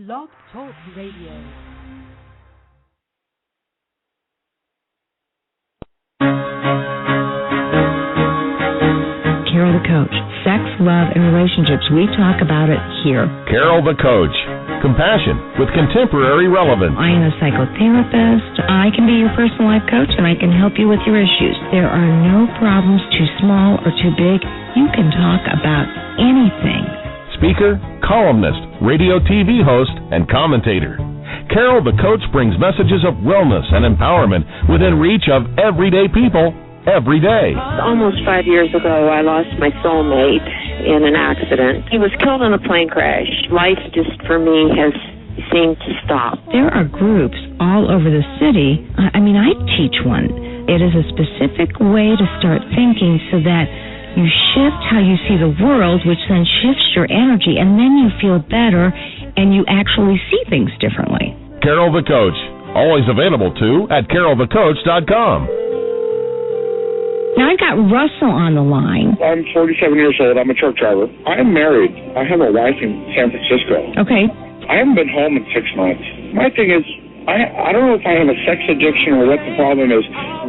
Blog Talk Radio. Carol the Coach. Sex, love, and relationships. We talk about it here. Carol the Coach. Compassion with contemporary relevance. I am a psychotherapist. I can be your personal life coach, and I can help you with your issues. There are no problems too small or too big. You can talk about anything. Speaker, columnist, radio TV host, and commentator. Carol the Coach brings messages of wellness and empowerment within reach of everyday people every day. Almost 5 years ago, I lost my soulmate in an accident. He was killed in a plane crash. Life just, for me, has seemed to stop. There are groups all over the city. I teach one. It is a specific way to start thinking so that you shift how you see the world, which then shifts your energy, and then you feel better and you actually see things differently. Carol the Coach, always available too at carolthecoach.com. Now I've got Russell on the line. I'm 47 years old. I'm a truck driver. I'm married. I have a wife in San Francisco. Okay. I haven't been home in 6 months. My thing is, I don't know if I have a sex addiction or what the problem is.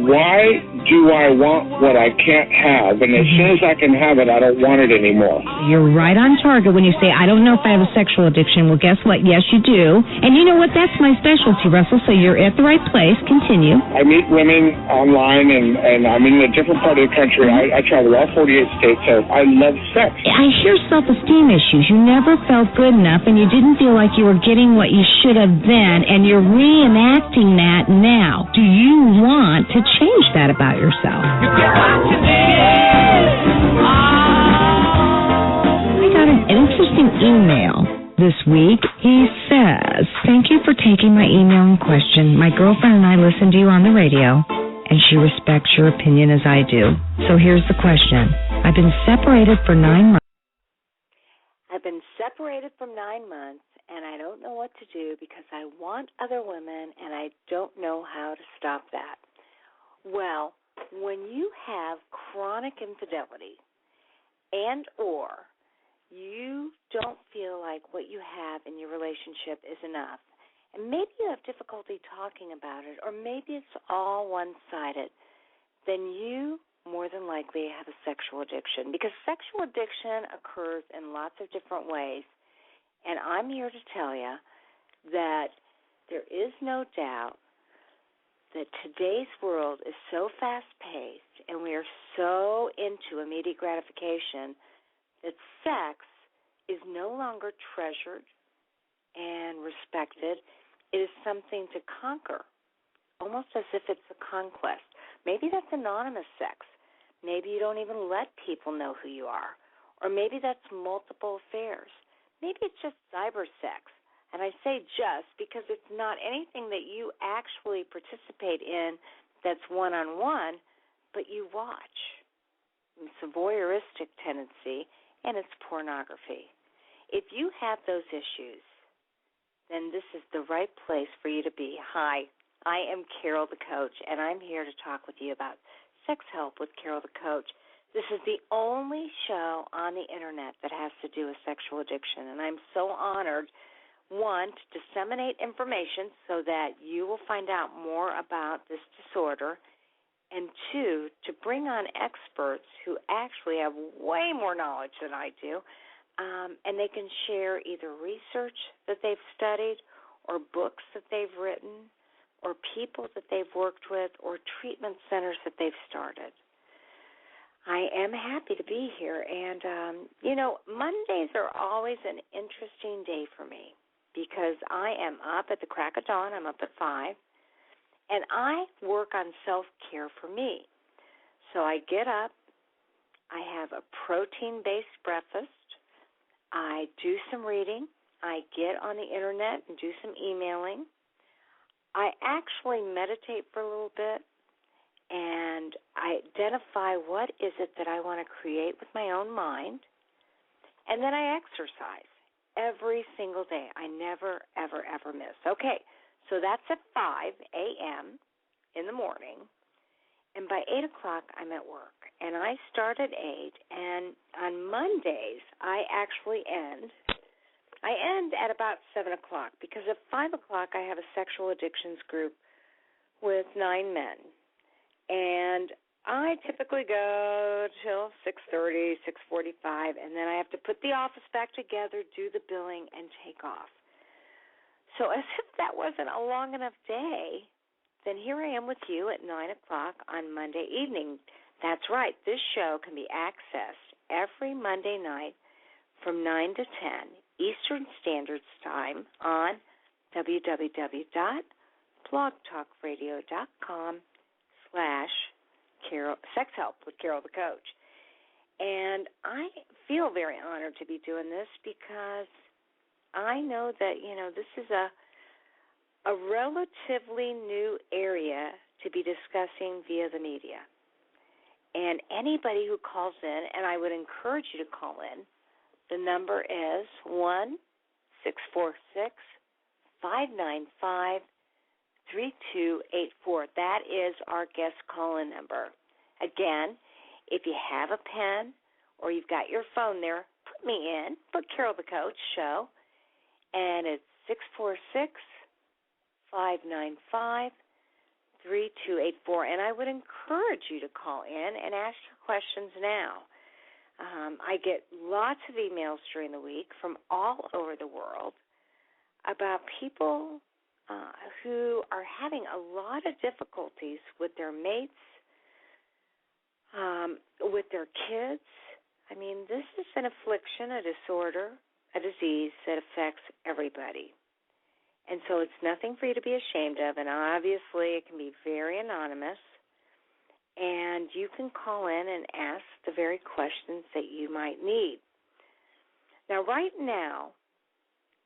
Why do I want what I can't have? And as soon as I can have it, I don't want it anymore. You're right on target when you say, I don't know if I have a sexual addiction. Well, guess what? Yes, you do. And you know what? That's my specialty, Russell, so you're at the right place. Continue. I meet women online, and I'm in a different part of the country. I travel all 48 states, so I love sex. I hear self-esteem issues. You never felt good enough, and you didn't feel like you were getting what you should have then, and you're reenacting that now. Do you want to change that about yourself? I got an interesting email this week. He says, thank you for taking my email in question. My girlfriend and I listen to you on the radio, and she respects your opinion as I do. So here's the question. I've been separated for 9 months. And I don't know what to do because I want other women, and I don't know how to stop that. Well, when you have chronic infidelity and or you don't feel like what you have in your relationship is enough, and maybe you have difficulty talking about it, or maybe it's all one-sided, then you more than likely have a sexual addiction, because sexual addiction occurs in lots of different ways. And I'm here to tell you that there is no doubt that today's world is so fast-paced and we are so into immediate gratification that sex is no longer treasured and respected. It is something to conquer, almost as if it's a conquest. Maybe that's anonymous sex. Maybe you don't even let people know who you are. Or maybe that's multiple affairs. Maybe it's just cyber sex. And I say just because it's not anything that you actually participate in that's one-on-one, but you watch. It's a voyeuristic tendency, and it's pornography. If you have those issues, then this is the right place for you to be. Hi, I am Carol the Coach, and I'm here to talk with you about sex help with Carol the Coach. This is the only show on the Internet that has to do with sexual addiction, and I'm so honored, one, to disseminate information so that you will find out more about this disorder, and two, to bring on experts who actually have way more knowledge than I do, and they can share either research that they've studied or books that they've written or people that they've worked with or treatment centers that they've started. I am happy to be here, and, Mondays are always an interesting day for me because I am up at the crack of dawn. I'm up at 5, and I work on self-care for me. So I get up, I have a protein-based breakfast, I do some reading, I get on the Internet and do some emailing, I actually meditate for a little bit, and I identify what is it that I want to create with my own mind, and then I exercise every single day. I never, ever, ever miss. Okay, so that's at 5 a.m. in the morning, and by 8 o'clock I'm at work, and I start at 8, and on Mondays I actually end I end at about 7 o'clock because at 5 o'clock I have a sexual addictions group with 9 men. And I typically go till 6:30, 6:45, and then I have to put the office back together, do the billing, and take off. So as if that wasn't a long enough day, then here I am with you at 9 o'clock on Monday evening. That's right. This show can be accessed every Monday night from 9 to 10 Eastern Standard Time on www.blogtalkradio.com/Sex Help with Carol the Coach. And I feel very honored to be doing this because I know that, this is a relatively new area to be discussing via the media. And anybody who calls in, and I would encourage you to call in, the number is 1-646-595-3284. That is our guest call-in number. Again, if you have a pen or you've got your phone there, put me in, put Carol the Coach Show, and it's 646-595-3284. And I would encourage you to call in and ask your questions now. I get lots of emails during the week from all over the world about people who are having a lot of difficulties with their mates, with their kids. I mean, this is an affliction, a disorder, a disease that affects everybody. And so it's nothing for you to be ashamed of, and obviously it can be very anonymous. And you can call in and ask the very questions that you might need. Now, right now,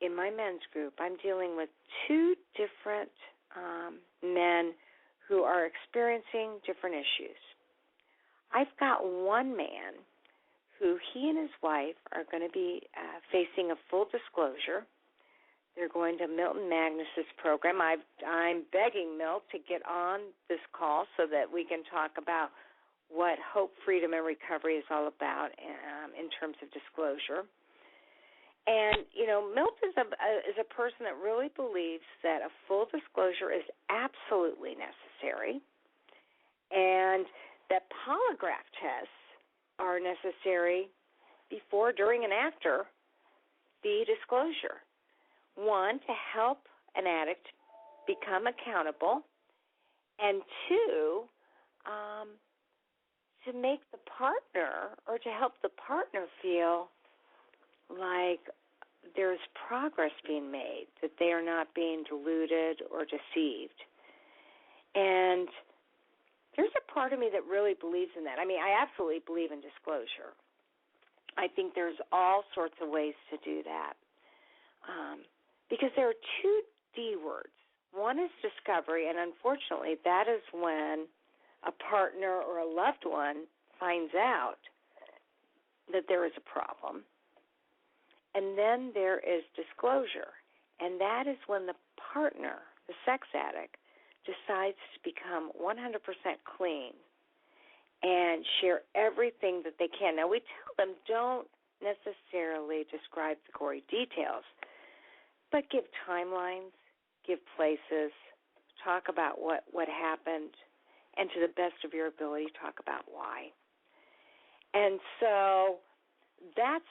in my men's group, I'm dealing with 2 different men who are experiencing different issues. I've got one man who he and his wife are going to be facing a full disclosure. They're going to Milton Magnus's program. I'm begging Milt to get on this call so that we can talk about what hope, freedom, and recovery is all about in terms of disclosure. And, Milt is a person that really believes that a full disclosure is absolutely necessary and that polygraph tests are necessary before, during, and after the disclosure. 1, to help an addict become accountable, and 2, to make the partner or to help the partner feel like there's progress being made, that they are not being deluded or deceived. And there's a part of me that really believes in that. I mean, I absolutely believe in disclosure. I think there's all sorts of ways to do that. Because there are 2 D words. One is discovery, and unfortunately that is when a partner or a loved one finds out that there is a problem. And then there is disclosure, and that is when the partner, the sex addict, decides to become 100% clean and share everything that they can. Now, we tell them don't necessarily describe the gory details, but give timelines, give places, talk about what happened, and to the best of your ability, talk about why. And so that's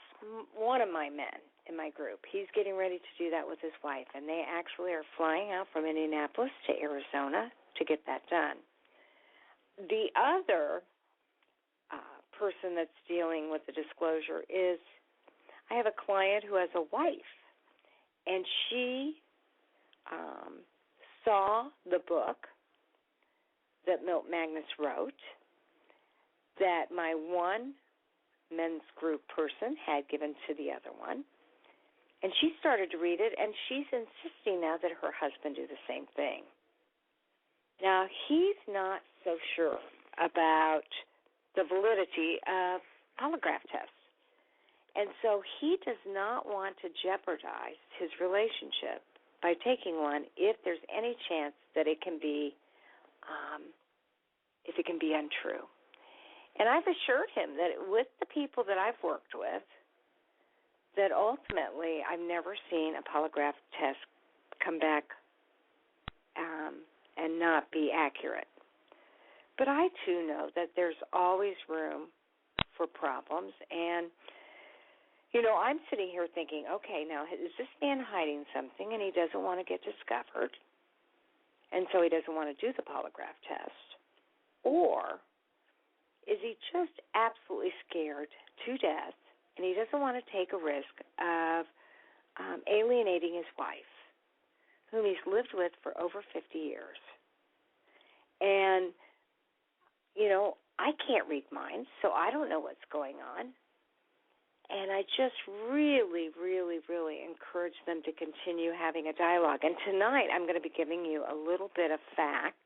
one of my men in my group. He's getting ready to do that with his wife, and they actually are flying out from Indianapolis to Arizona to get that done. The other person that's dealing with the disclosure is I have a client who has a wife, and she saw the book that Milt Magnus wrote that my one men's group person had given to the other one, and she started to read it, and she's insisting now that her husband do the same thing. Now, he's not so sure about the validity of polygraph tests. And so he does not want to jeopardize his relationship by taking one if there's any chance that it can be untrue. And I've assured him that with the people that I've worked with, that ultimately I've never seen a polygraph test come back and not be accurate. But I, too, know that there's always room for problems. And, I'm sitting here thinking, okay, now, is this man hiding something and he doesn't want to get discovered, and so he doesn't want to do the polygraph test? Or is he just absolutely scared to death and he doesn't want to take a risk of alienating his wife, whom he's lived with for over 50 years? And, I can't read minds, so I don't know what's going on. And I just really, really, really encourage them to continue having a dialogue. And tonight I'm going to be giving you a little bit of fact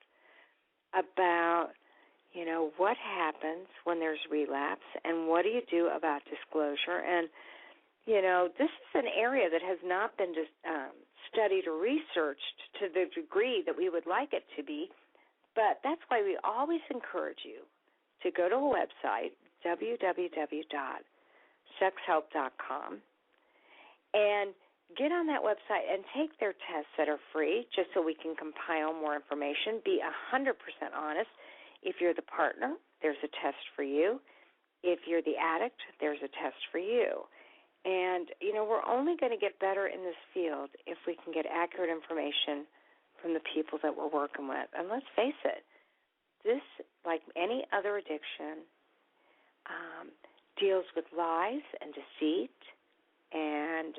about, what happens when there's relapse and what do you do about disclosure. And, this is an area that has not been studied or researched to the degree that we would like it to be. But that's why we always encourage you to go to a website, www.sexhelp.com, and get on that website and take their tests that are free just so we can compile more information. Be 100% honest. If you're the partner, there's a test for you. If you're the addict, there's a test for you. And, we're only going to get better in this field if we can get accurate information from the people that we're working with. And let's face it, this, like any other addiction, deals with lies and deceit and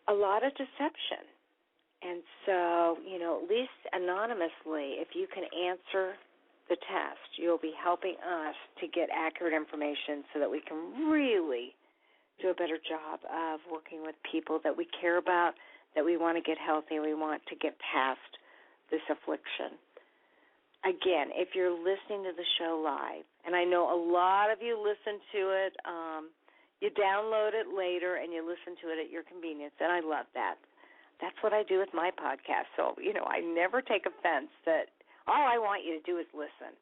a lot of deception. And so, at least anonymously, if you can answer the test, you'll be helping us to get accurate information so that we can really do a better job of working with people that we care about, that we want to get healthy, and we want to get past this affliction. Again, if you're listening to the show live, and I know a lot of you listen to it, you download it later and you listen to it at your convenience, and I love that. That's what I do with my podcast. So, I never take offense that all I want you to do is listen.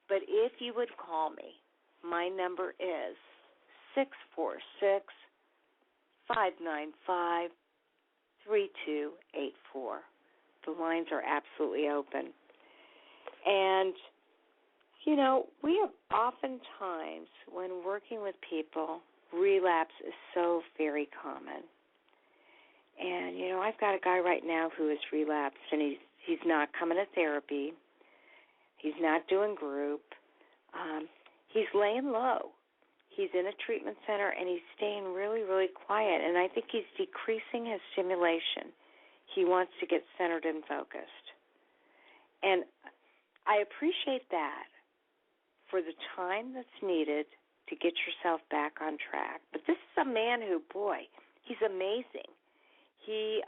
But if you would call me, my number is 646-595-3284. The lines are absolutely open. And, we have oftentimes, when working with people, relapse is so very common. And, I've got a guy right now who is relapsed, and he's not coming to therapy. He's not doing group. He's laying low. He's in a treatment center, and he's staying really, really quiet. And I think he's decreasing his stimulation. He wants to get centered and focused. And I appreciate that for the time that's needed to get yourself back on track. But this is a man who, boy, he's amazing. He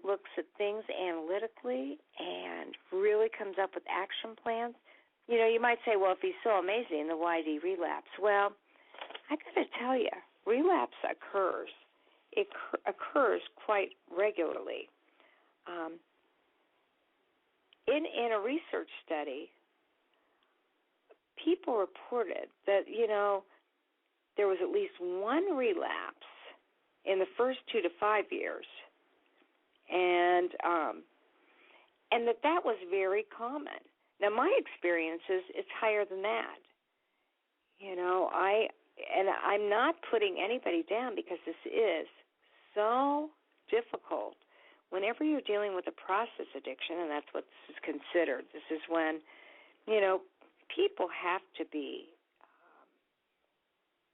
looks at things analytically and really comes up with action plans. You might say, well, if he's so amazing, then why did he relapse? Well, I got to tell you, relapse occurs. It occurs quite regularly. In a research study, people reported that, there was at least one relapse in the first 2 to 5 years, and that was very common. Now, my experience is it's higher than that. I'm not putting anybody down because this is so difficult. Whenever you're dealing with a process addiction, and that's what this is considered, this is when, people have to be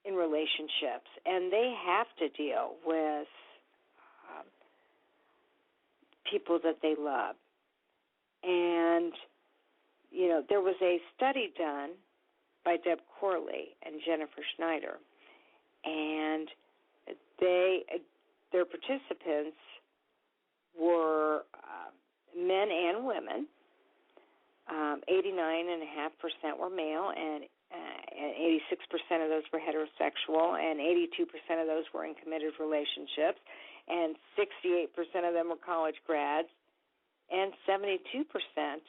in relationships, and they have to deal with people that they love. And, there was a study done by Deb Corley and Jennifer Schneider, and their participants were men and women. 89.5% were male, and 86% of those were heterosexual, and 82% of those were in committed relationships, and 68% of them were college grads, and 72%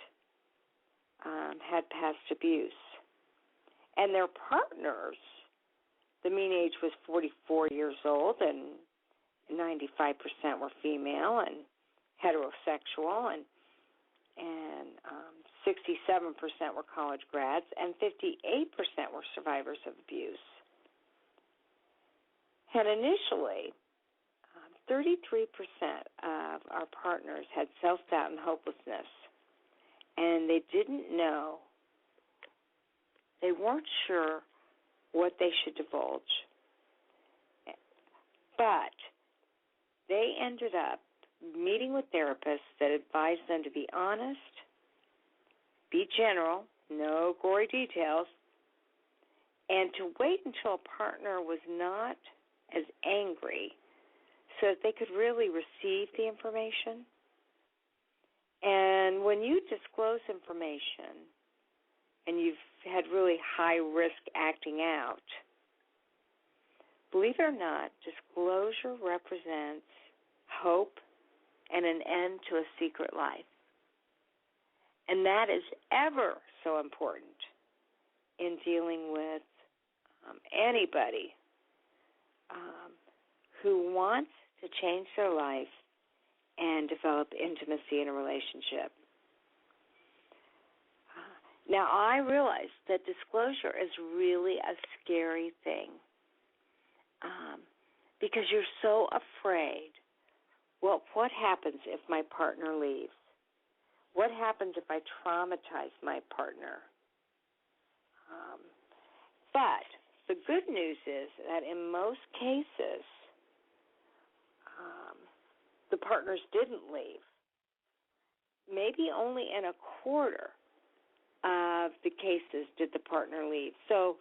had past abuse. And their partners The mean age was 44 years old, and 95% were female and heterosexual, and 67% were college grads, and 58% were survivors of abuse. And initially, 33% of our partners had self-doubt and hopelessness, and they didn't know, they weren't sure what they should divulge. But they ended up meeting with therapists that advised them to be honest, be general, no gory details, and to wait until a partner was not as angry so that they could really receive the information. And when you disclose information and you've had really high risk acting out, believe it or not, disclosure represents hope and an end to a secret life. And that is ever so important in dealing with anybody who wants to change their life and develop intimacy in a relationship. Now, I realize that disclosure is really a scary thing because you're so afraid. Well, what happens if my partner leaves? What happens if I traumatize my partner? But the good news is that in most cases, the partners didn't leave. Maybe only in a quarter of the cases did the partner leave. So,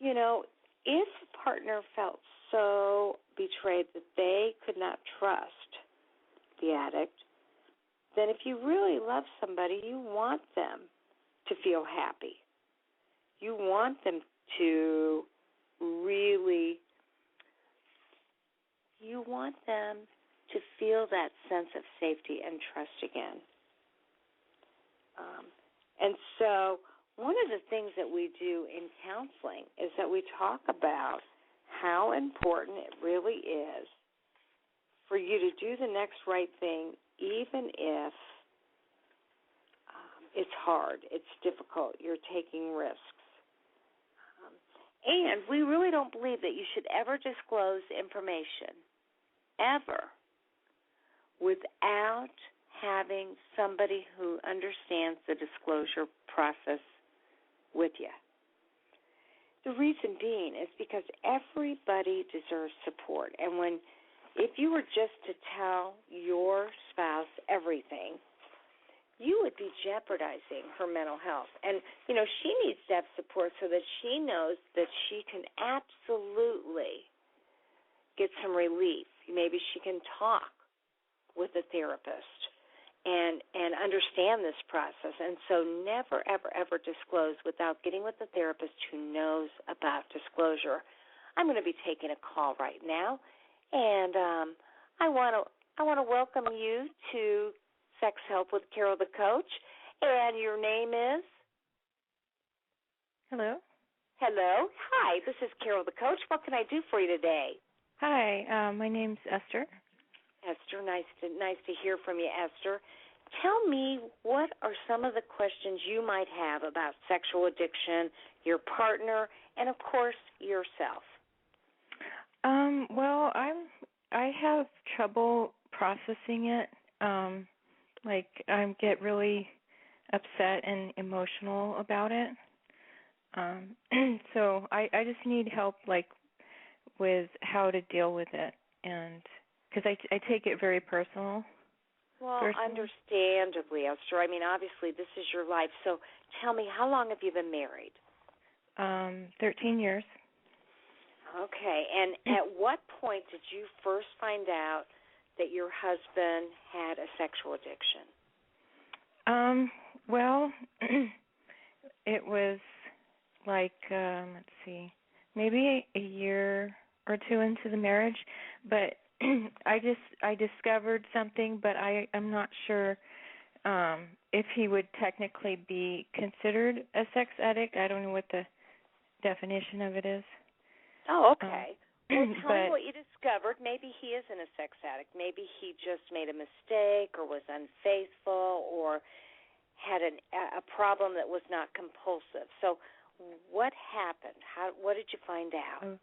you know, if a partner felt so betrayed that they could not trust the addict, then if you really love somebody, you want them to feel happy. You want them to really, you want them to feel that sense of safety and trust again. And so one of the things that we do in counseling is that we talk about how important it really is for you to do the next right thing, even if it's hard, it's difficult, you're taking risks. And we really don't believe that you should ever disclose information, ever, without having somebody who understands the disclosure process with you. The reason being is because everybody deserves support. And if you were just to tell your spouse everything, you would be jeopardizing her mental health. And, you know, she needs to have support so that she knows that she can absolutely get some relief. Maybe she can talk with a therapist and understand this process. And so never, ever, ever disclose without getting with a therapist who knows about disclosure. I'm going to be taking a call right now, and I want to welcome you to Sex Help with Carol the Coach. And your name is? Hello. Hello. Hi, this is Carol the Coach. What can I do for you today? Hi, my name's Esther. Esther, nice to hear from you, Esther. Tell me, what are some of the questions you might have about sexual addiction, your partner, and, of course, yourself? Well, I have trouble processing it. I get really upset and emotional about it. So I just need help, with how to deal with it, and because I take it very personal. Well, personally. Understandably, Esther. I mean, obviously, this is your life. So tell me, how long have you been married? 13 years. Okay. And at what point did you first find out that your husband had a sexual addiction? Well, it was maybe a year or two into the marriage, but I discovered something, but I'm not sure if he would technically be considered a sex addict. I don't know what the definition of it is. Oh, okay. Well, tell me what you discovered. Maybe he isn't a sex addict. Maybe he just made a mistake or was unfaithful or had a problem that was not compulsive. So what happened? What did you find out?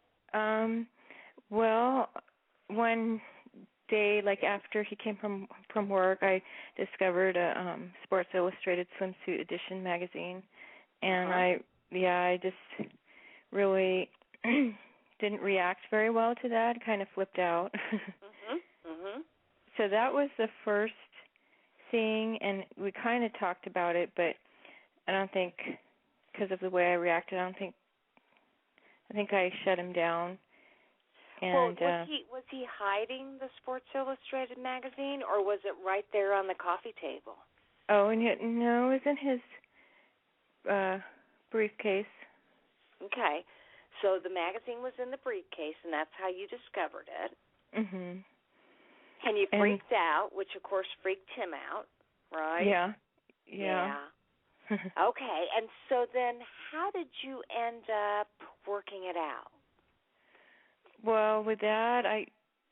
Well, one day, like after he came from work, I discovered a Sports Illustrated Swimsuit Edition magazine, and I just really didn't react very well to that. Kind of flipped out. So that was the first thing, and we kind of talked about it, but I don't think, because of the way I reacted, I think I shut him down. And was he hiding the Sports Illustrated magazine, or was it right there on the coffee table? Oh, no, it was in his briefcase. Okay. So the magazine was in the briefcase, and that's how you discovered it. Mhm. And you freaked out, which of course freaked him out, right? Yeah. Okay. And so then how did you end up working it out? Well, with that,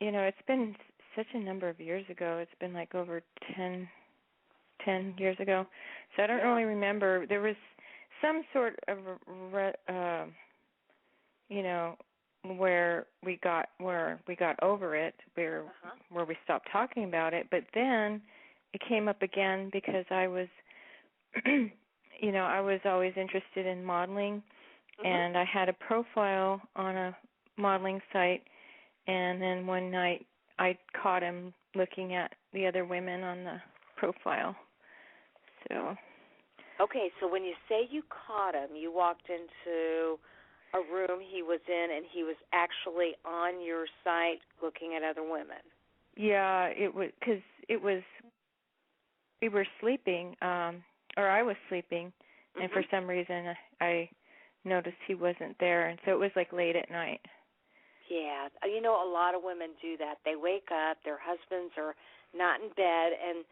it's been such a number of years ago. It's been like over 10 years ago. So I don't really remember. There was some sort of, where we got over it, where we stopped talking about it. But then it came up again because I was, I was always interested in modeling, and I had a profile on a modeling site, and then one night I caught him looking at the other women on the profile. So okay, so when you say you caught him, you walked into a room he was in, and he was actually on your site looking at other women. Yeah, it was because we were sleeping, or I was sleeping, and for some reason I noticed he wasn't there, and so it was like late at night. Yeah, a lot of women do that. They wake up, their husbands are not in bed, and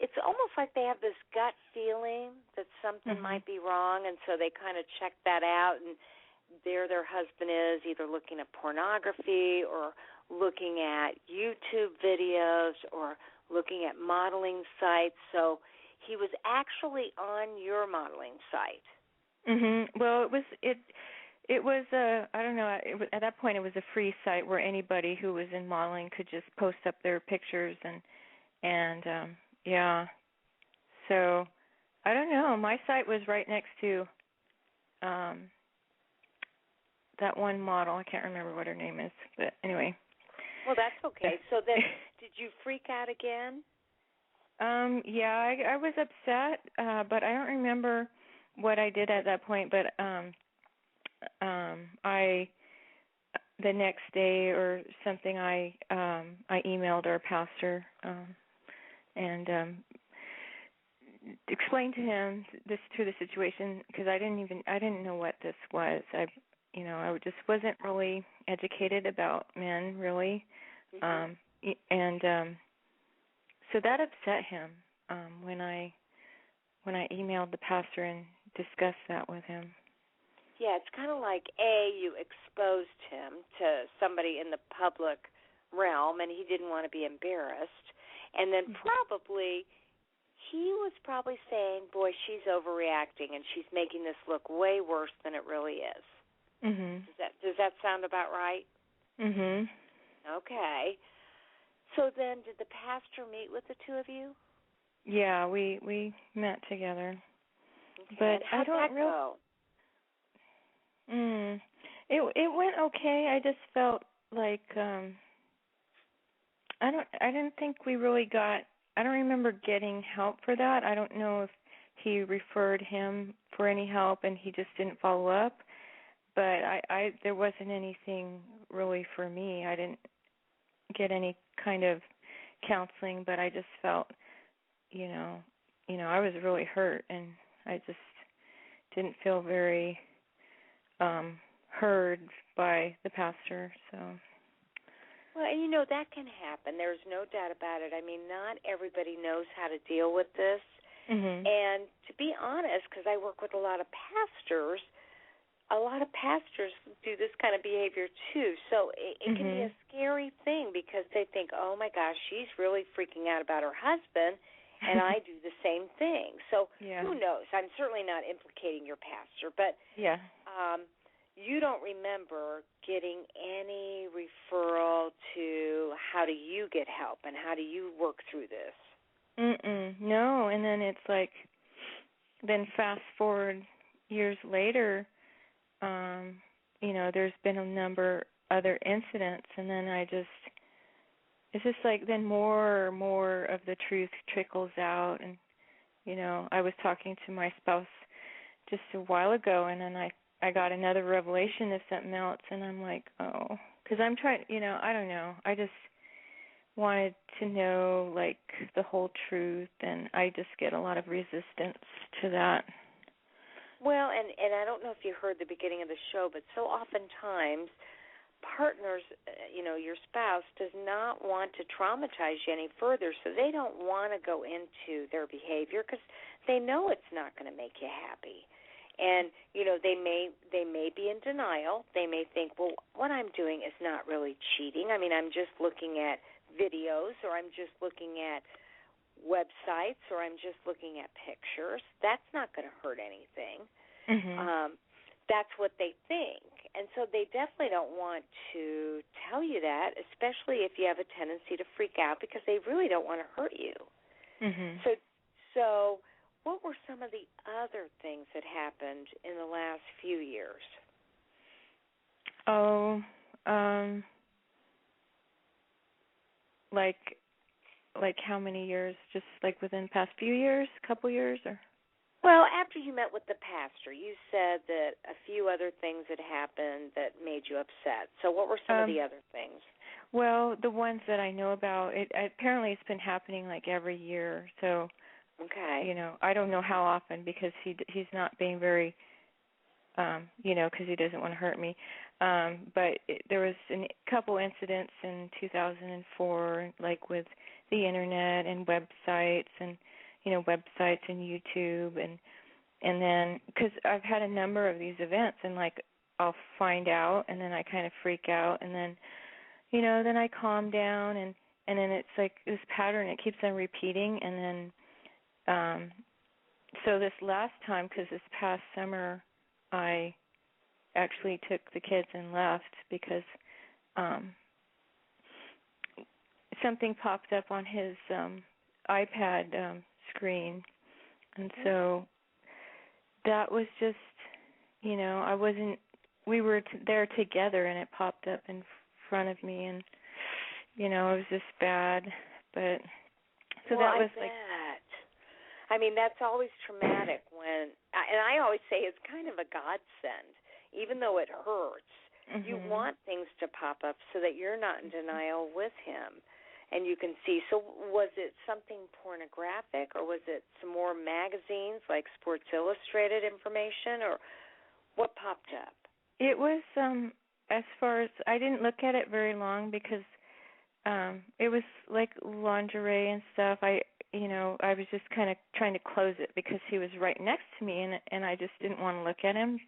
it's almost like they have this gut feeling that something might be wrong, and so they kind of check that out, and there their husband is either looking at pornography or looking at YouTube videos or looking at modeling sites. So he was actually on your modeling site. Well, it was I don't know, at that point it was a free site where anybody who was in modeling could just post up their pictures and so I don't know, my site was right next to that one model. I can't remember what her name is, but anyway. Well, that's okay. So then did you freak out again? Yeah, I was upset, but I don't remember what I did at that point, but the next day or something I emailed our pastor and explained to him the situation, because I didn't know what this was. I just wasn't really educated about men, really, and so that upset him when I emailed the pastor and discussed that with him. Yeah, it's kind of like, you exposed him to somebody in the public realm, and he didn't want to be embarrassed. And then he was probably saying, boy, she's overreacting, and she's making this look way worse than it really is. Does that sound about right? Okay. So then did the pastor meet with the two of you? Yeah, we met together. Okay. But how'd that go? It went okay. I just felt like I didn't think we really got. I don't remember getting help for that. I don't know if he referred him for any help and he just didn't follow up. But there wasn't anything really for me. I didn't get any kind of counseling, but I just felt, I was really hurt, and I just didn't feel very heard by the pastor. So. Well, and that can happen. There's no doubt about it. I mean, not everybody knows how to deal with this. And to be honest, because I work with a lot of pastors, a lot of pastors do this kind of behavior too. So it can be a scary thing because they think, oh, my gosh, she's really freaking out about her husband, and I do the same thing. So who knows? I'm certainly not implicating your pastor, but you don't remember getting any referral to how do you get help and how do you work through this? No, and then it's like, then fast forward years later, there's been a number other incidents, and then it's just like then more of the truth trickles out. And, I was talking to my spouse just a while ago, and then I got another revelation of something else, and I'm like, oh, because I'm trying, I don't know. I just wanted to know, like, the whole truth, and I just get a lot of resistance to that. Well, and I don't know if you heard the beginning of the show, but so oftentimes partners, your spouse does not want to traumatize you any further, so they don't want to go into their behavior because they know it's not going to make you happy. And, they may be in denial. They may think, well, what I'm doing is not really cheating. I mean, I'm just looking at videos, or I'm just looking at websites, or I'm just looking at pictures. That's not going to hurt anything. That's what they think. And so they definitely don't want to tell you that, especially if you have a tendency to freak out because they really don't want to hurt you. So what were some of the other things that happened in the last few years? Oh, like how many years? Just like within the past few years, couple years, or? Well, after you met with the pastor, you said that a few other things had happened that made you upset. So what were some of the other things? Well, the ones that I know about, apparently it's been happening like every year. So, I don't know how often because he's not being very, because he doesn't want to hurt me. But there was a couple incidents in 2004, like with the internet and websites and YouTube, and then because I've had a number of these events, and like I'll find out, and then I kind of freak out, and then then I calm down, and then it's like this pattern, it keeps on repeating, and then so this last time, because this past summer I actually took the kids and left because something popped up on his iPad screen, and so that was just, I wasn't, we were there together, and it popped up in front of me, and, it was just bad, but, so well, that was I like, bet. I mean, that's always traumatic when, and I always say it's kind of a godsend, even though it hurts. You want things to pop up so that you're not in denial with him. And you can see. So was it something pornographic, or was it some more magazines like Sports Illustrated information, or what popped up? It was, as far as, I didn't look at it very long because it was like lingerie and stuff. I was just kind of trying to close it because he was right next to me, and I just didn't want to look at him,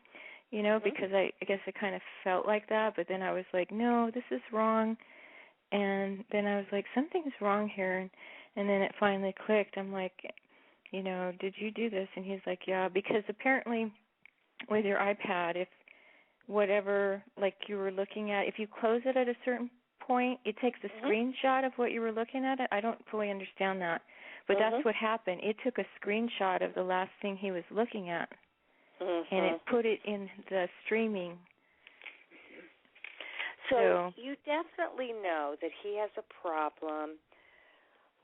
because I guess it kind of felt like that. But then I was like, no, this is wrong. And then I was like, something's wrong here. And then it finally clicked. I'm like, did you do this? And he's like, yeah, because apparently with your iPad, if whatever, like you were looking at, if you close it at a certain point, it takes a screenshot of what you were looking at. I don't fully understand that. But that's what happened. It took a screenshot of the last thing he was looking at. And it put it in the streaming. So you definitely know that he has a problem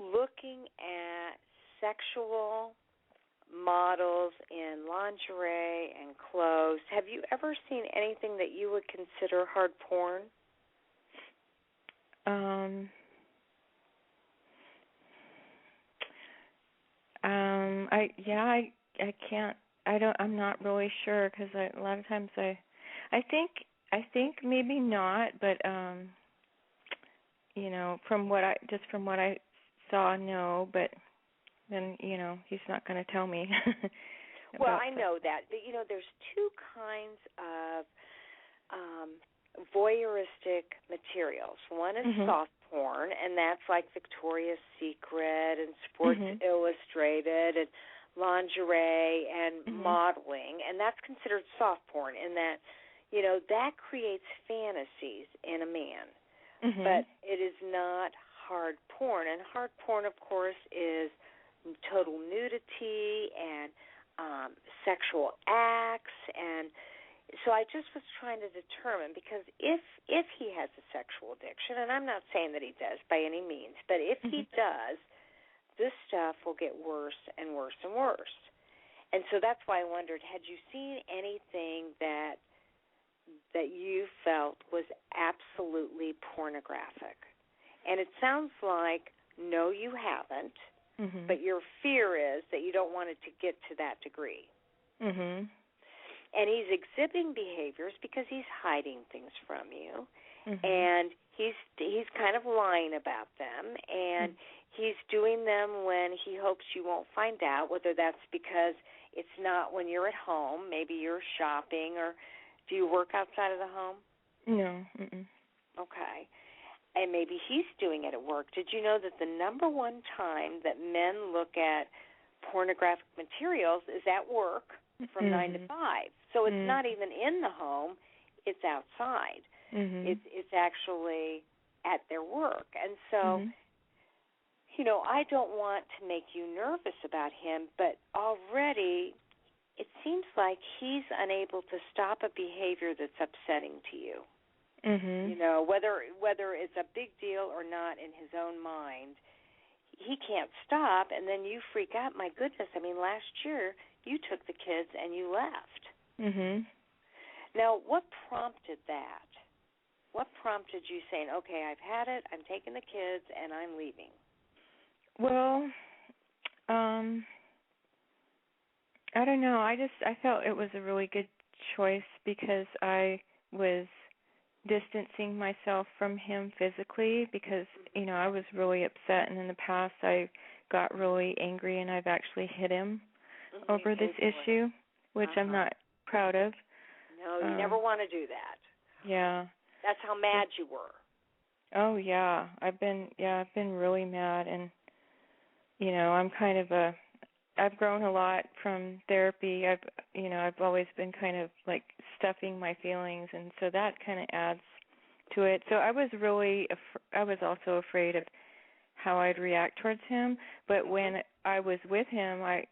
looking at sexual models in lingerie and clothes. Have you ever seen anything that you would consider hard porn? I can't. I'm not really sure because a lot of times I think maybe not, but from what I saw, no. But then he's not going to tell me. Well, I know that. But, there's two kinds of voyeuristic materials. One is soft porn, and that's like Victoria's Secret and Sports Illustrated and lingerie and modeling, and that's considered soft porn in that, that creates fantasies in a man. But it is not hard porn. And hard porn, of course, is total nudity and sexual acts. And so I just was trying to determine, because if he has a sexual addiction, and I'm not saying that he does by any means, but if he does, this stuff will get worse and worse and worse. And so that's why I wondered, had you seen anything that you felt was absolutely pornographic? And it sounds like, no, you haven't, but your fear is that you don't want it to get to that degree. And he's exhibiting behaviors because he's hiding things from you, and he's kind of lying about them, and he's doing them when he hopes you won't find out, whether that's because it's not when you're at home, maybe you're shopping, or do you work outside of the home? No. Okay. And maybe he's doing it at work. Did you know that the number one time that men look at pornographic materials is at work from 9 to 5? So it's not even in the home, it's outside. It's actually at their work. And so, I don't want to make you nervous about him, but already it seems like he's unable to stop a behavior that's upsetting to you. Whether it's a big deal or not in his own mind, he can't stop, and then you freak out. My goodness, last year you took the kids and you left. Now, what prompted that? What prompted you saying, okay, I've had it, I'm taking the kids, and I'm leaving? Well, I don't know. I felt it was a really good choice because I was distancing myself from him physically because, I was really upset, and in the past I got really angry, and I've actually hit him over this issue, which I'm not proud of. No, you never want to do that. Yeah. That's how mad you were. Oh, yeah. I've been really mad, and, I've grown a lot from therapy. I've always been kind of like stuffing my feelings, and so that kind of adds to it. So I was also afraid of how I'd react towards him. But when I was with him, I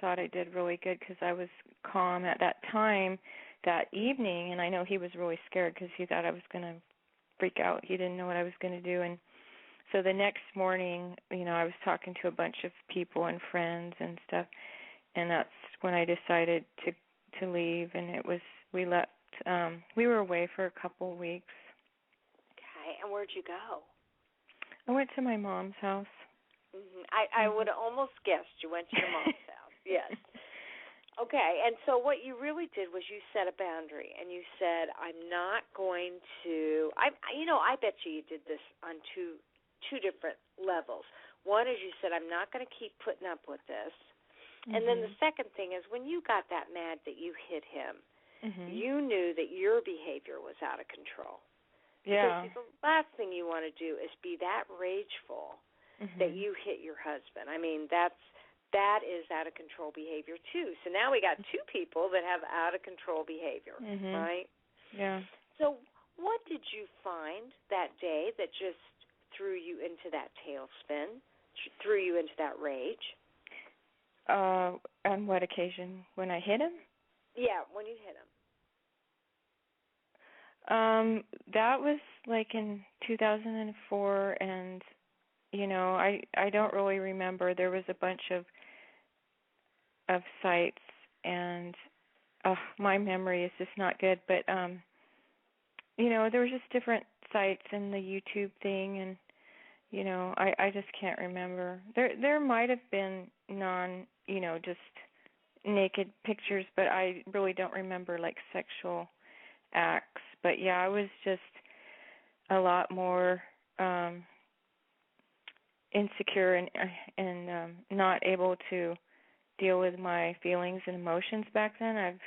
thought I did really good because I was calm at that time, that evening, and I know he was really scared because he thought I was going to freak out. He didn't know what I was going to do, and so the next morning, I was talking to a bunch of people and friends and stuff, and that's when I decided to leave, and we left. We were away for a couple of weeks. Okay, and where'd you go? I went to my mom's house. I would have almost guessed you went to your mom's house, yes. Okay, and so what you really did was you set a boundary, and you said, I'm not going to, I bet you did this on two different levels. One is you said, I'm not going to keep putting up with this. And then the second thing is when you got that mad that you hit him, you knew that your behavior was out of control. Yeah. Because the last thing you want to do is be that rageful that you hit your husband. That is out of control behavior too. So now we got two people that have out of control behavior, right? Yeah. So what did you find that day that just threw you into that tailspin, threw you into that rage? On what occasion? When I hit him? Yeah, when you hit him. That was like in 2004, and I don't really remember. There was a bunch of sites, and my memory is just not good. But there were just different sites in the YouTube thing, and I just can't remember. There might have been just naked pictures, but I really don't remember like sexual acts. But yeah, I was just a lot more insecure and not able to deal with my feelings and emotions back then.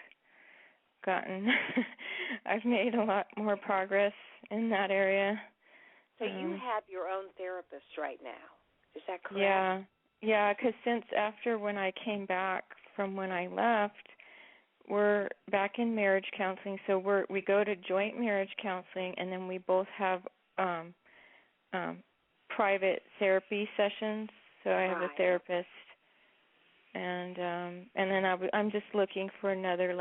I've made a lot more progress in that area. So you have your own therapist right now. Is that correct? Yeah, because since after when I came back from when I left, we're back in marriage counseling. So we go to joint marriage counseling, and then we both have private therapy sessions. So I have a therapist, and then I'm just looking for another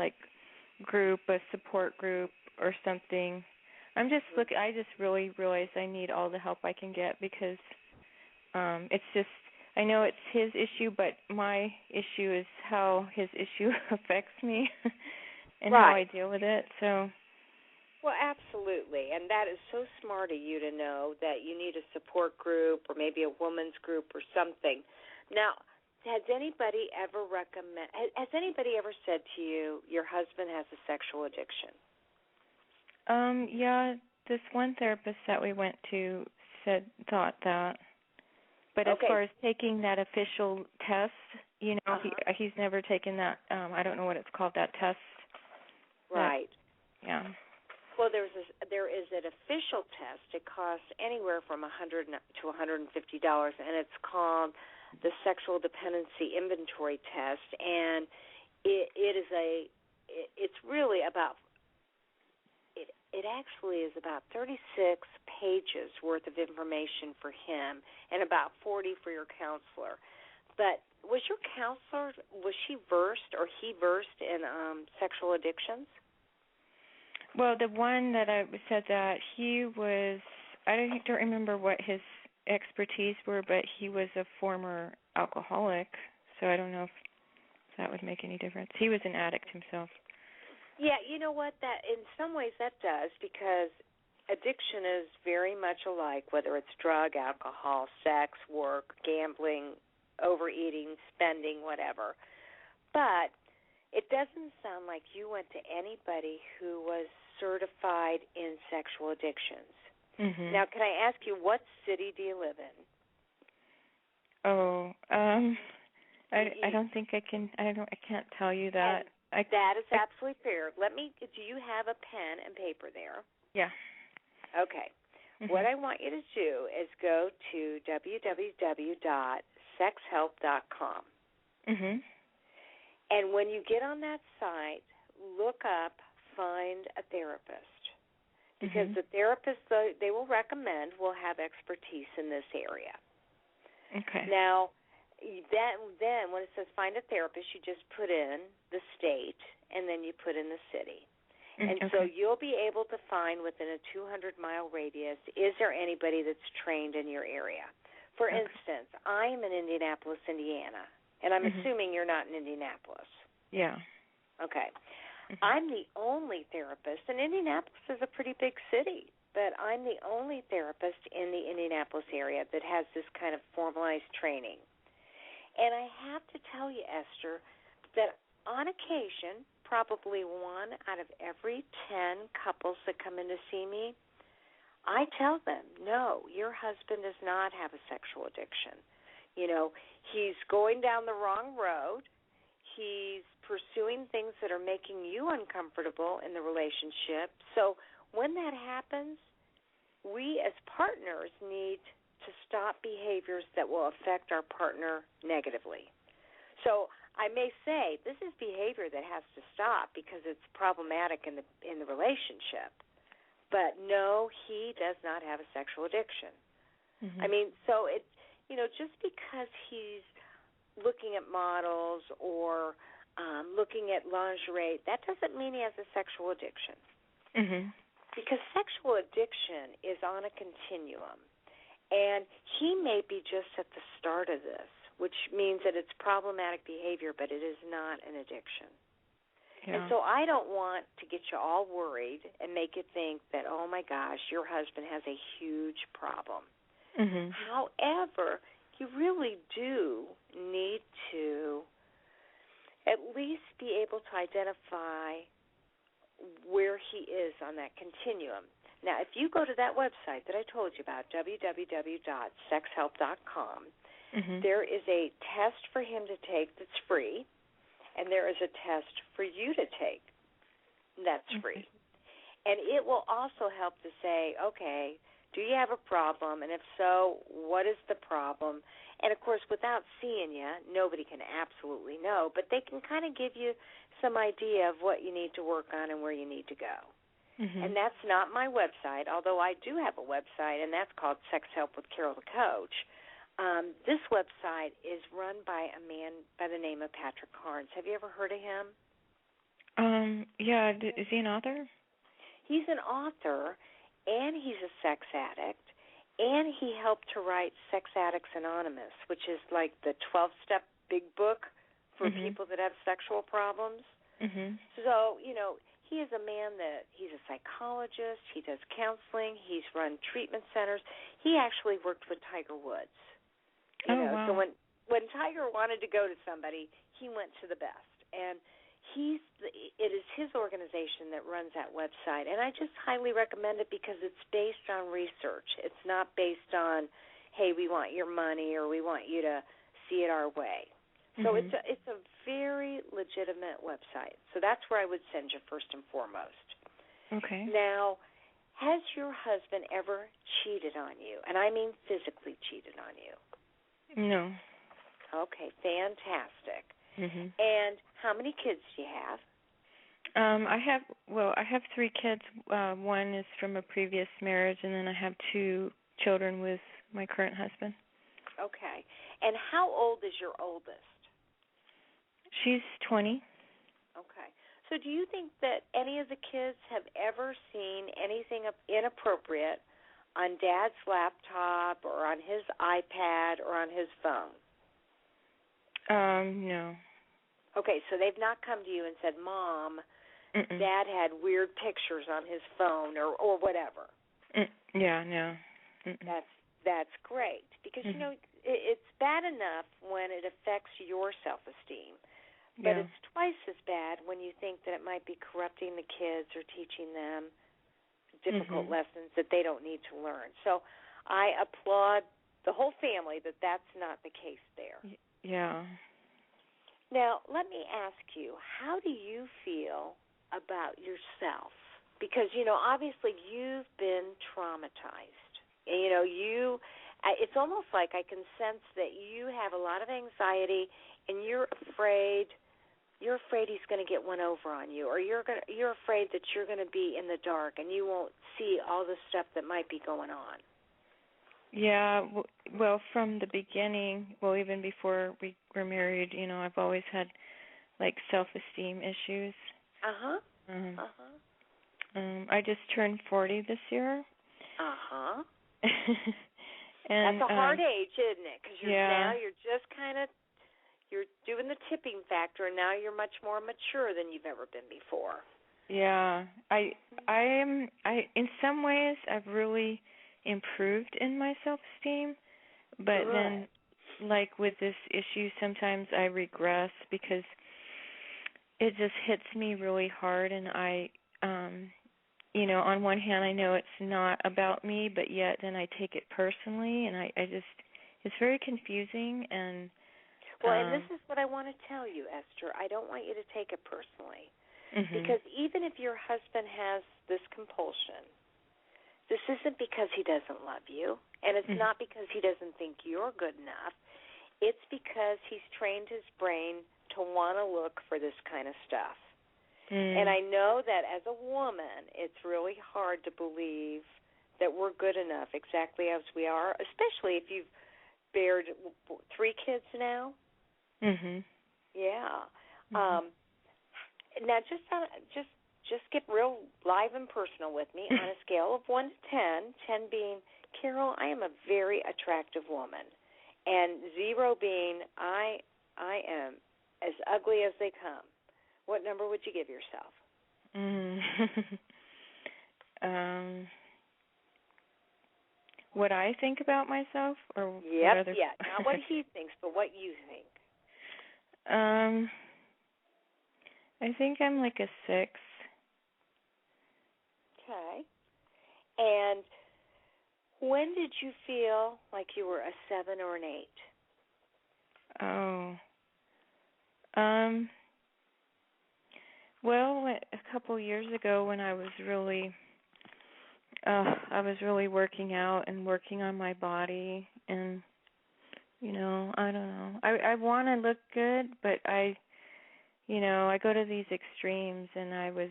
group, a support group or something. I just really realize I need all the help I can get because it's just, I know it's his issue, but my issue is how his issue affects me and how I deal with it. So. Well, absolutely, and that is so smart of you to know that you need a support group or maybe a woman's group or something. Now, has anybody ever said to you your husband has a sexual addiction? Yeah, this one therapist that we went to thought that. But as far as taking that official test, he's never taken that. I don't know what it's called, that test. Right. Yeah. Well, there is an official test. It costs anywhere from $100 to $150, and it's called the Sexual Dependency Inventory Test, and it's really about. It actually is about 36 pages worth of information for him and about 40 for your counselor. But was your counselor, was he versed in sexual addictions? Well, the one that I said that he was, I don't remember what his expertise were, but he was a former alcoholic, so I don't know if that would make any difference. He was an addict himself. Yeah, you know what? That in some ways that does, because addiction is very much alike, whether it's drug, alcohol, sex, work, gambling, overeating, spending, whatever. But it doesn't sound like you went to anybody who was certified in sexual addictions. Mm-hmm. Now, can I ask you, what city do you live in? Oh, I don't think I can. I can't tell you that. That is absolutely fair. Do you have a pen and paper there? Yeah. Okay. Mm-hmm. What I want you to do is go to www.sexhelp.com. Mm-hmm. And when you get on that site, look up Find a Therapist. Because the therapist they will recommend will have expertise in this area. Okay. Now, then when it says find a therapist, you just put in the state and then you put in the city. And so you'll be able to find within a 200-mile radius, is there anybody that's trained in your area? For instance, I'm in Indianapolis, Indiana, and I'm assuming you're not in Indianapolis. Yeah. Okay. I'm the only therapist, and Indianapolis is a pretty big city, but I'm the only therapist in the Indianapolis area that has this kind of formalized training. And I have to tell you, Esther, that on occasion, probably 1 out of every 10 couples that come in to see me, I tell them, no, your husband does not have a sexual addiction. You know, he's going down the wrong road. He's pursuing things that are making you uncomfortable in the relationship. So when that happens, we as partners need to stop behaviors that will affect our partner negatively. So I may say this is behavior that has to stop because it's problematic in the relationship. But no, he does not have a sexual addiction. Mm-hmm. I mean, so just because he's looking at models or looking at lingerie, that doesn't mean he has a sexual addiction. Mm-hmm. Because sexual addiction is on a continuum. And he may be just at the start of this, which means that it's problematic behavior, but it is not an addiction. Yeah. And so I don't want to get you all worried and make you think that, oh, my gosh, your husband has a huge problem. Mm-hmm. However, you really do need to at least be able to identify where he is on that continuum. Now, if you go to that website that I told you about, www.sexhelp.com, There is a test for him to take that's free, and there is a test for you to take that's free. And it will also help to say, okay, do you have a problem? And if so, what is the problem? And, of course, without seeing you, nobody can absolutely know, but they can kind of give you some idea of what you need to work on and where you need to go. And that's not my website, although I do have a website, and that's called Sex Help with Carol the Coach. This website is run by a man by the name of Patrick Carnes. Have you ever heard of him? Yeah. Is he an author? He's an author, and he's a sex addict, and he helped to write Sex Addicts Anonymous, which is like the 12-step big book for people that have sexual problems. So, you know, he is a man that he's a psychologist. He does counseling. He's run treatment centers. He actually worked with Tiger Woods. You know, wow. So when Tiger wanted to go to somebody, he went to the best. And it is his organization that runs that website. And I just highly recommend it because it's based on research. It's not based on, hey, we want your money or we want you to see it our way. So it's a very legitimate website. So that's where I would send you first and foremost. Okay. Now, has your husband ever cheated on you? And I mean physically cheated on you. No. Okay, fantastic. And how many kids do you have? I have 3 kids. One is from a previous marriage, and then I have 2 children with my current husband. Okay. And how old is your oldest? She's 20. Okay. So do you think that any of the kids have ever seen anything inappropriate on Dad's laptop or on his iPad or on his phone? No. Okay, so they've not come to you and said, Mom, Dad had weird pictures on his phone or whatever. Yeah, no. That's great because, you know, it's bad enough when it affects your self-esteem, but it's twice as bad when you think that it might be corrupting the kids or teaching them difficult lessons that they don't need to learn. So I applaud the whole family that that's not the case there. Yeah. Now, let me ask you, how do you feel about yourself? Because, you know, obviously you've been traumatized. And, you know, it's almost like I can sense that you have a lot of anxiety and you're afraid he's going to get one over on you, or you're afraid that you're going to be in the dark and you won't see all the stuff that might be going on. Yeah, well, from the beginning, even before we were married, you know, I've always had, like, self-esteem issues. I just turned 40 this year. And that's a hard age, isn't it? Because now you're just kind of, you're doing the tipping factor, and now you're much more mature than you've ever been before. Yeah, I am. In some ways, I've really improved in my self-esteem, but then, like with this issue, sometimes I regress because it just hits me really hard, and I, you know, on one hand, I know it's not about me, but yet then I take it personally, and I just, it's very confusing, and and this is what I want to tell you, Esther. I don't want you to take it personally, because even if your husband has this compulsion, this isn't because he doesn't love you, and it's not because he doesn't think you're good enough. It's because he's trained his brain to want to look for this kind of stuff. And I know that as a woman, it's really hard to believe that we're good enough exactly as we are, especially if you've bared 3 kids now. Yeah. Now, just get real live and personal with me on a scale of 1 to 10, 10 being, Carol, I am a very attractive woman, and 0 being, I am as ugly as they come. What number would you give yourself? What I think about myself, or not what he thinks, but what you think. I think I'm like a 6. Okay. And when did you feel like you were a 7 or an 8? Oh. Well, a couple years ago when I was really working out and working on my body, and I don't know. I want to look good, but I go to these extremes, and I was,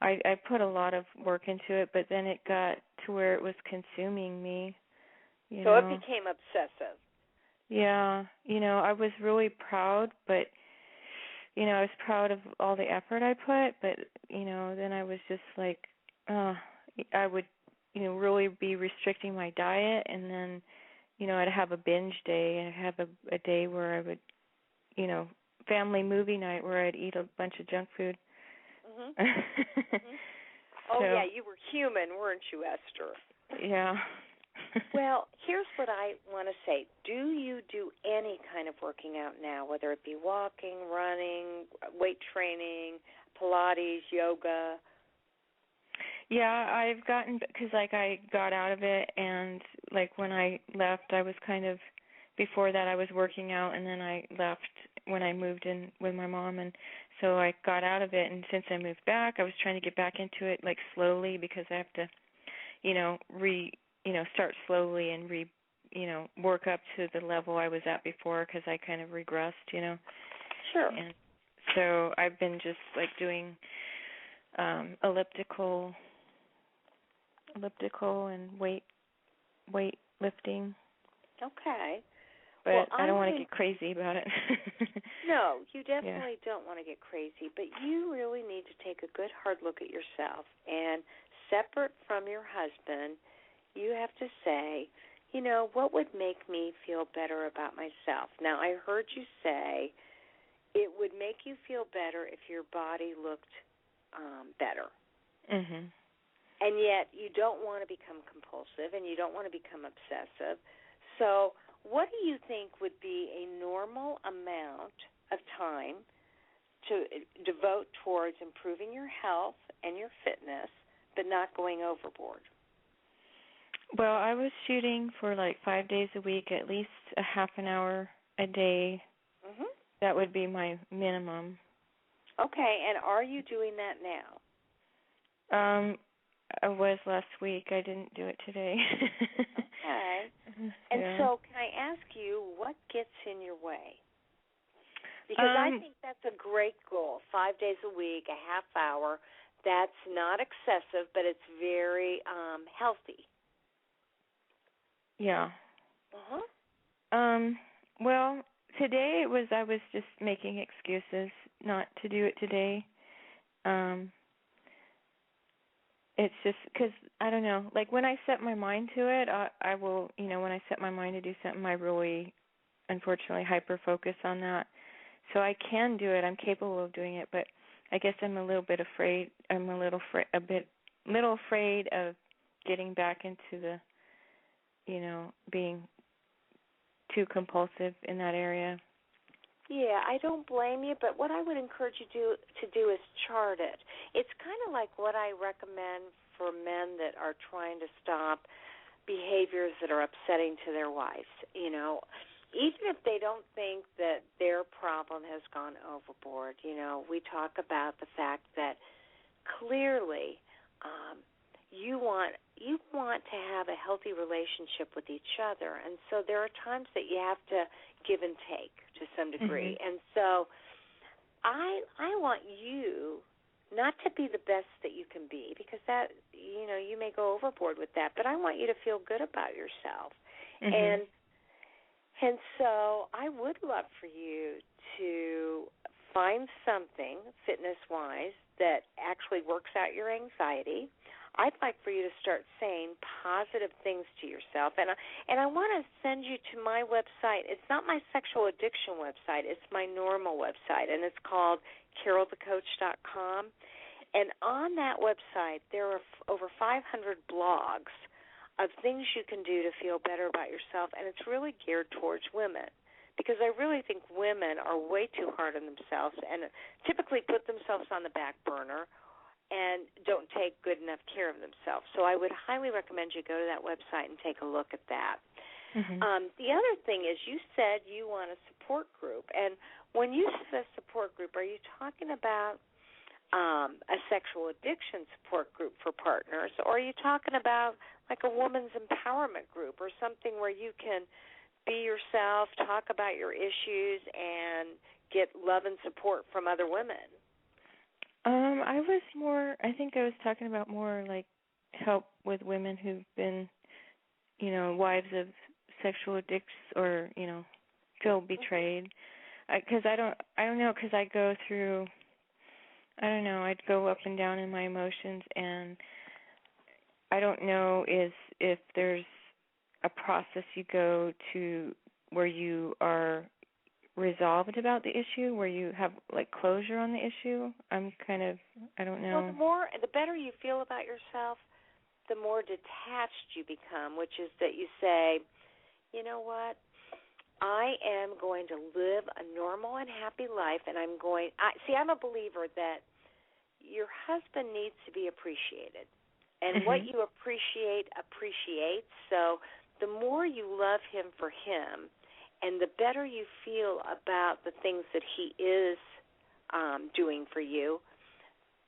I put a lot of work into it, but then it got to where it was consuming me. So it became obsessive. Yeah, I was really proud, but I was proud of all the effort I put, but then I was just like, I would really be restricting my diet, and then I'd have a binge day, and I'd have a day where I would family movie night where I'd eat a bunch of junk food. Mhm. Mhm. Oh, yeah, you were human, weren't you, Esther? Yeah. Well, here's what I want to say. Do you do any kind of working out now, whether it be walking, running, weight training, Pilates, yoga? Yeah, I've gotten, because I got out of it, and when I left, I was kind of, before that I was working out, and then I left when I moved in with my mom, and so I got out of it, and since I moved back, I was trying to get back into it slowly, because I have to, start slowly and work up to the level I was at before, because I kind of regressed, Sure. And so I've been just doing elliptical and weight lifting. Okay. But well, I don't want to get crazy about it. No, you definitely don't want to get crazy, but you really need to take a good hard look at yourself, and separate from your husband, you have to say, what would make me feel better about myself? Now, I heard you say it would make you feel better if your body looked better. Mhm. And yet you don't want to become compulsive, and you don't want to become obsessive. So what do you think would be a normal amount of time to devote towards improving your health and your fitness, but not going overboard? Well, I was shooting for 5 days a week, at least a half an hour a day. Mhm. That would be my minimum. Okay, and are you doing that now? I was last week. I didn't do it today. Okay. And so can I ask you, what gets in your way? Because I think that's a great goal, 5 days a week, a half hour. That's not excessive, but it's very healthy. Yeah. Uh-huh. Well, today I was just making excuses not to do it today. It's just because, I don't know, when I set my mind to it, I will, when I set my mind to do something, I really, unfortunately, hyper-focus on that. So I can do it. I'm capable of doing it, but I guess I'm a little bit afraid. I'm a little afraid of getting back into the, being too compulsive in that area. Yeah, I don't blame you, but what I would encourage you to do is chart it. It's kind of like what I recommend for men that are trying to stop behaviors that are upsetting to their wives. Even if they don't think that their problem has gone overboard, we talk about the fact that clearly you want to have a healthy relationship with each other, and so there are times that you have to give and take to some degree. Mm-hmm. And so I want you not to be the best that you can be, because that you may go overboard with that, but I want you to feel good about yourself. Mm-hmm. And so I would love for you to find something fitness-wise that actually works out your anxiety. I'd like for you to start saying positive things to yourself. And I want to send you to my website. It's not my sexual addiction website. It's my normal website, and it's called carolthecoach.com. And on that website, there are over 500 blogs of things you can do to feel better about yourself, and it's really geared towards women, because I really think women are way too hard on themselves and typically put themselves on the back burner and don't take good enough care of themselves. So I would highly recommend you go to that website and take a look at that. The other thing is you said you want a support group. And when you say a support group, are you talking about a sexual addiction support group for partners, or are you talking about like a woman's empowerment group or something where you can be yourself, talk about your issues, and get love and support from other women? I think I was talking about more like help with women who've been, wives of sexual addicts or, feel betrayed. Because I don't know, because I go through, I'd go up and down in my emotions, and I don't know if there's a process you go to where you are resolved about the issue, where you have like closure on the issue. I don't know. Well, the better you feel about yourself, the more detached you become, which is that you say, you know what, I am going to live a normal and happy life, and I'm a believer that your husband needs to be appreciated. And what you appreciate appreciates. So the more you love him for him, and the better you feel about the things that he is doing for you,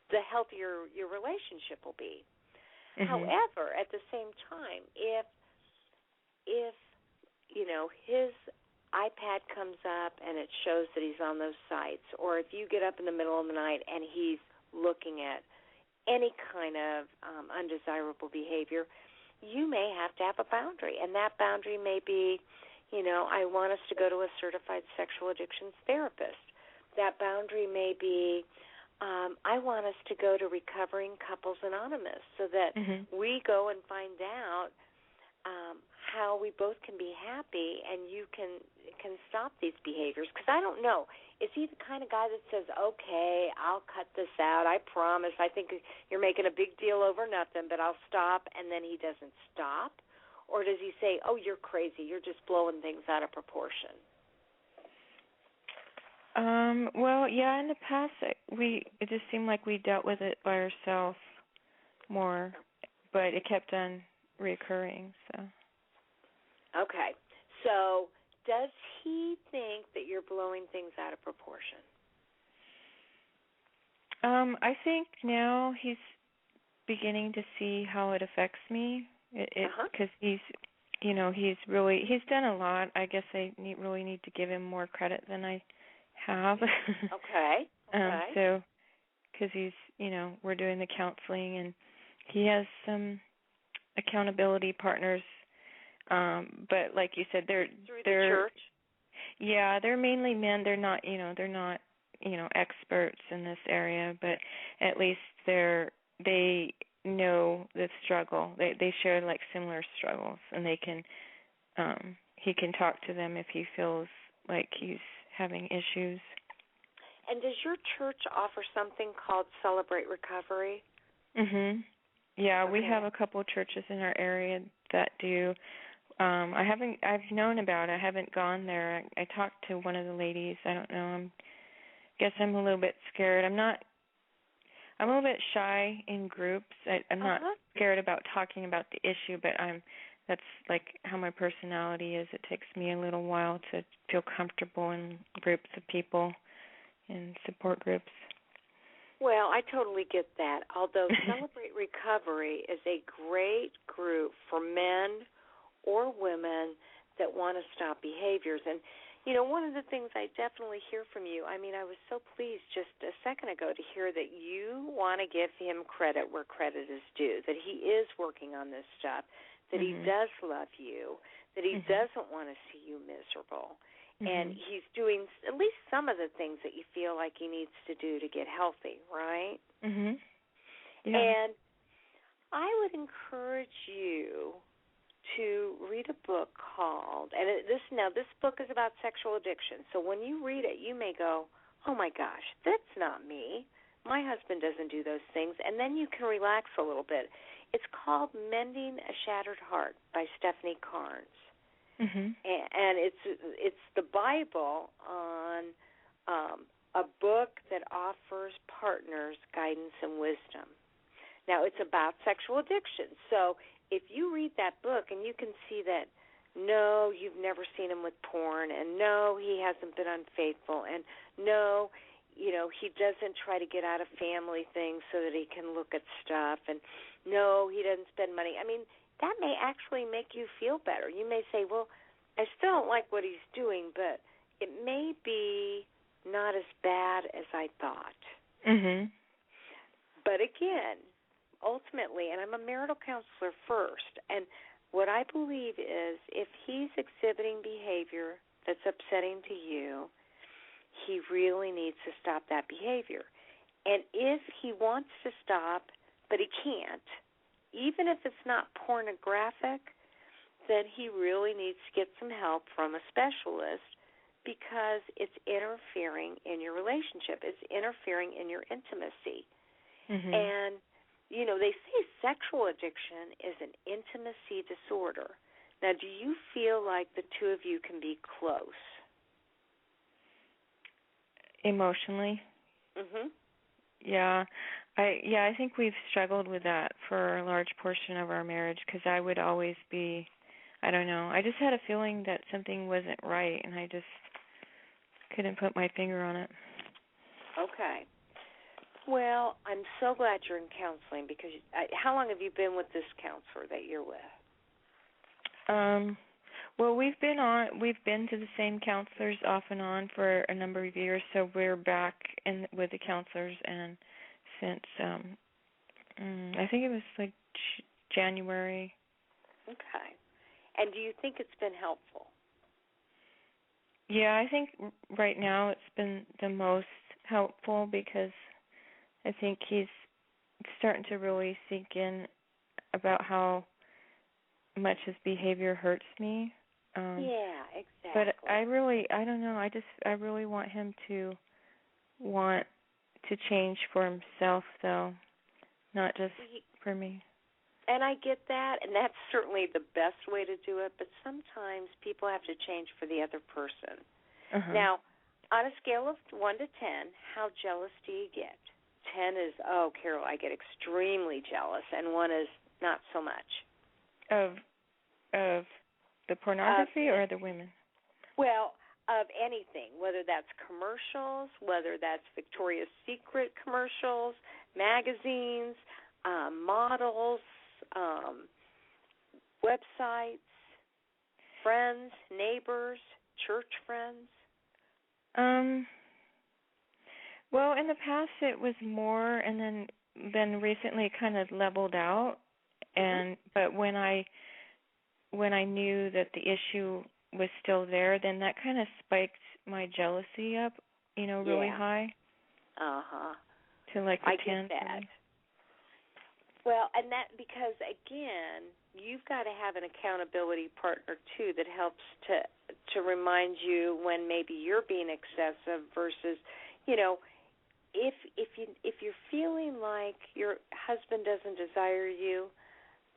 the healthier your relationship will be. However, at the same time, if his iPad comes up and it shows that he's on those sites, or if you get up in the middle of the night and he's looking at any kind of undesirable behavior, you may have to have a boundary, and that boundary may be, I want us to go to a certified sexual addictions therapist. That boundary may be, I want us to go to Recovering Couples Anonymous so that we go and find out how we both can be happy and you can stop these behaviors. Because I don't know, is he the kind of guy that says, okay, I'll cut this out, I promise, I think you're making a big deal over nothing, but I'll stop, and then he doesn't stop? Or does he say, oh, you're crazy, you're just blowing things out of proportion? Well, yeah, in the past, it just seemed like we dealt with it by ourselves more, but it kept on reoccurring, so. Okay. So does he think that you're blowing things out of proportion? I think now he's beginning to see how it affects me. Because he's done a lot. I guess I really need to give him more credit than I have. Okay. So, because he's, we're doing the counseling, and he has some accountability partners. But like you said, they're through the church. Yeah, they're mainly men. They're not, experts in this area, but at least they know the struggle. They share like similar struggles, and they can he can talk to them if he feels like he's having issues. And does your church offer something called Celebrate Recovery? Yeah, okay. We have a couple of churches in our area that do. I've known about it. I haven't gone there. I talked to one of the ladies. I don't know. Guess I'm a little bit scared. I'm a little bit shy in groups. I'm not scared about talking about the issue, but that's like how my personality is. It takes me a little while to feel comfortable in groups of people, in support groups. Well, I totally get that. Although Celebrate Recovery is a great group for men or women that want to stop behaviors. And, one of the things I definitely hear from you, I was so pleased just a second ago to hear that you want to give him credit where credit is due, that he is working on this stuff, that he does love you, that he doesn't want to see you miserable. And he's doing at least some of the things that you feel like he needs to do to get healthy, right? Yeah. And I would encourage you to read a book called, and this book is about sexual addiction. So when you read it, you may go, oh my gosh, that's not me. My husband doesn't do those things. And then you can relax a little bit. It's called Mending a Shattered Heart by Stephanie Carnes. And it's the Bible on a book that offers partners guidance and wisdom. Now, it's about sexual addiction. So if you read that book and you can see that no, you've never seen him with porn, and no, he hasn't been unfaithful, and no, he doesn't try to get out of family things so that he can look at stuff, and no, he doesn't spend money. I mean, that may actually make you feel better. You may say, well, I still don't like what he's doing, but it may be not as bad as I thought. Mhm. But again, ultimately, and I'm a marital counselor first, and what I believe is if he's exhibiting behavior that's upsetting to you, he really needs to stop that behavior. And if he wants to stop, but he can't, even if it's not pornographic, then he really needs to get some help from a specialist because it's interfering in your relationship. It's interfering in your intimacy. Mhm. And, they say sexual addiction is an intimacy disorder. Now, do you feel like the two of you can be close? Emotionally? Mhm. Yeah. I think we've struggled with that for a large portion of our marriage because I would always be, I don't know, I just had a feeling that something wasn't right, and I just couldn't put my finger on it. Okay. Well, I'm so glad you're in counseling because how long have you been with this counselor that you're with? Well, we've been to the same counselors off and on for a number of years, so we're back with the counselors, and since I think it was like January. Okay. And do you think it's been helpful? Yeah, I think right now it's been the most helpful because I think he's starting to really sink in about how much his behavior hurts me. Yeah, exactly. But I don't know, I really want him to want to change for himself, though, not just for me. And I get that, and that's certainly the best way to do it, but sometimes people have to change for the other person. Uh-huh. Now, on a scale of 1 to 10, how jealous do you get? 10 is, oh, Carol, I get extremely jealous, and 1 is not so much. Of the pornography or the women? Well, of anything, whether that's commercials, whether that's Victoria's Secret commercials, magazines, models, websites, friends, neighbors, church friends. Well, in the past it was more, and then recently it kind of leveled out. And but when I knew that the issue was still there, then that kind of spiked my jealousy up, really high. To like the 10. I get that. Well, and that because again, you've got to have an accountability partner too that helps to remind you when maybe you're being excessive versus, if you're feeling like your husband doesn't desire you,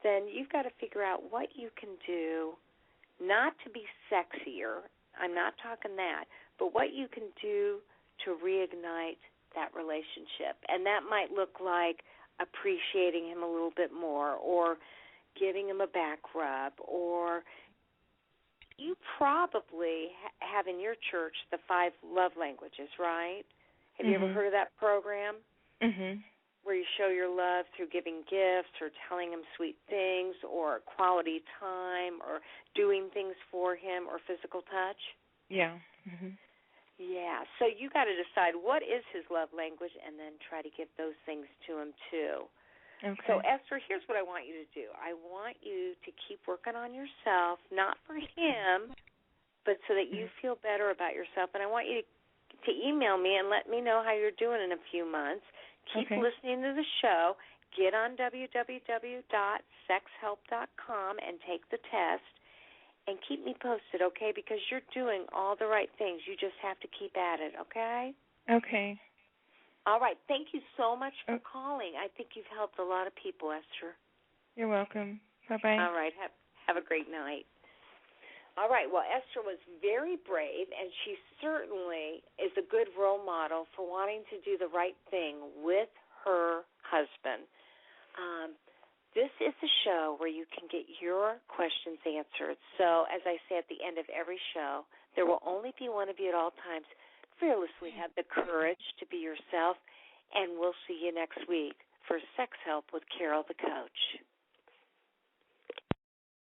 then you've got to figure out what you can do, not to be sexier. I'm not talking that, but what you can do to reignite that relationship. And that might look like appreciating him a little bit more, or giving him a back rub, or you probably have in your church the 5 love languages, right? Have you ever heard of that program? Where you show your love through giving gifts or telling him sweet things or quality time or doing things for him or physical touch? Yeah. Yeah, so you got to decide what is his love language and then try to give those things to him too. Okay. So, Esther, here's what I want you to do. I want you to keep working on yourself, not for him, but so that you feel better about yourself. And I want you to email me and let me know how you're doing in a few months. Keep listening to the show. Get on www.sexhelp.com and take the test. And keep me posted, okay? Because you're doing all the right things. You just have to keep at it, okay? Okay. All right. Thank you so much for calling. I think you've helped a lot of people, Esther. You're welcome. Bye-bye. All right. Have a great night. All right. Well, Esther was very brave, and she certainly is a good role model for wanting to do the right thing with her husband. This is the show where you can get your questions answered. So, as I say at the end of every show, there will only be one of you at all times. Fearlessly have the courage to be yourself, and we'll see you next week for Sex Help with Carol the Coach.